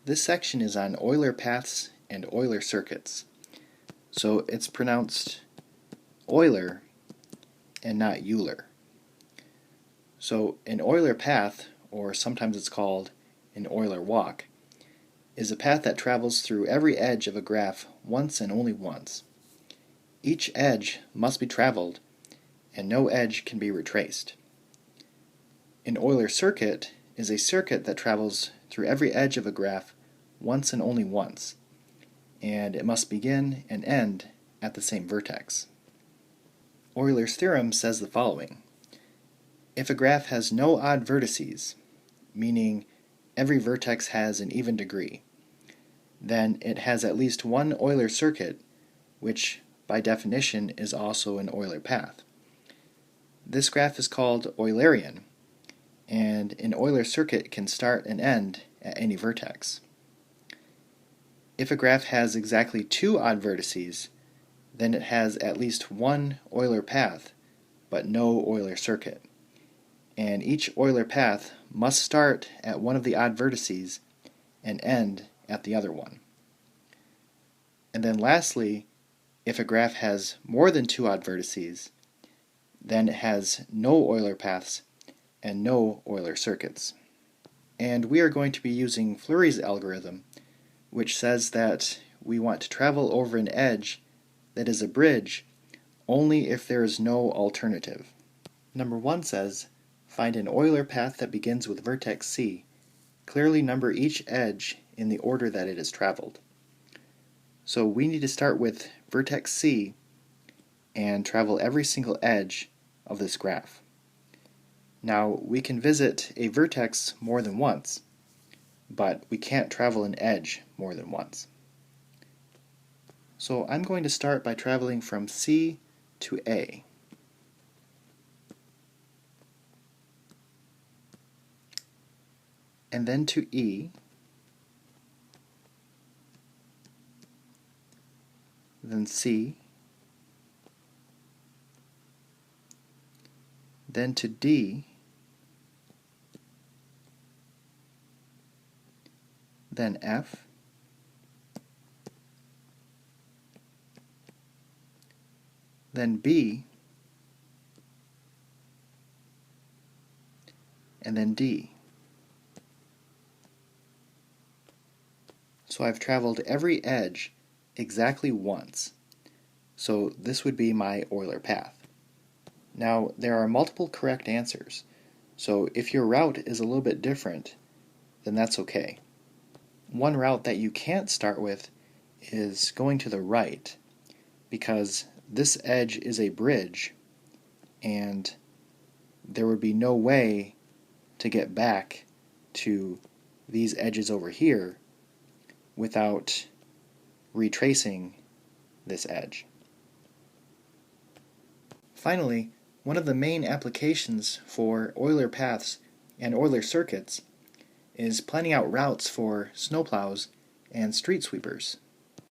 This section is on Euler paths and Euler circuits. So it's pronounced Euler and not Euler. So an Euler path, or sometimes it's called an Euler walk, is a path that travels through every edge of a graph once and only once. Each edge must be traveled, and no edge can be retraced. An Euler circuit is a circuit that travels through every edge of a graph once and only once, and it must begin and end at the same vertex. Euler's theorem says the following: if a graph has no odd vertices, meaning every vertex has an even degree, then it has at least one Euler circuit, which by definition is also an Euler path. This graph is called Eulerian, and an Euler circuit can start and end at any vertex. If a graph has exactly two odd vertices, then it has at least one Euler path, but no Euler circuit. And each Euler path must start at one of the odd vertices and end at the other one. And then lastly, if a graph has more than two odd vertices, then it has no Euler paths and no Euler circuits. And we are going to be using Fleury's algorithm, which says that we want to travel over an edge that is a bridge only if there is no alternative. Number 1 says, find an Euler path that begins with vertex C. Clearly number each edge in the order that it is traveled. So we need to start with vertex C and travel every single edge of this graph. Now we can visit a vertex more than once, but we can't travel an edge more than once. So I'm going to start by traveling from C to A. And then to E, then C, then to D, then F, then B, and then D. So I've traveled every edge exactly once. So this would be my Euler path. Now there are multiple correct answers, so if your route is a little bit different, then that's okay. One route that you can't start with is going to the right, because this edge is a bridge and there would be no way to get back to these edges over here without retracing this edge. Finally, one of the main applications for Euler paths and Euler circuits is planning out routes for snowplows and street sweepers.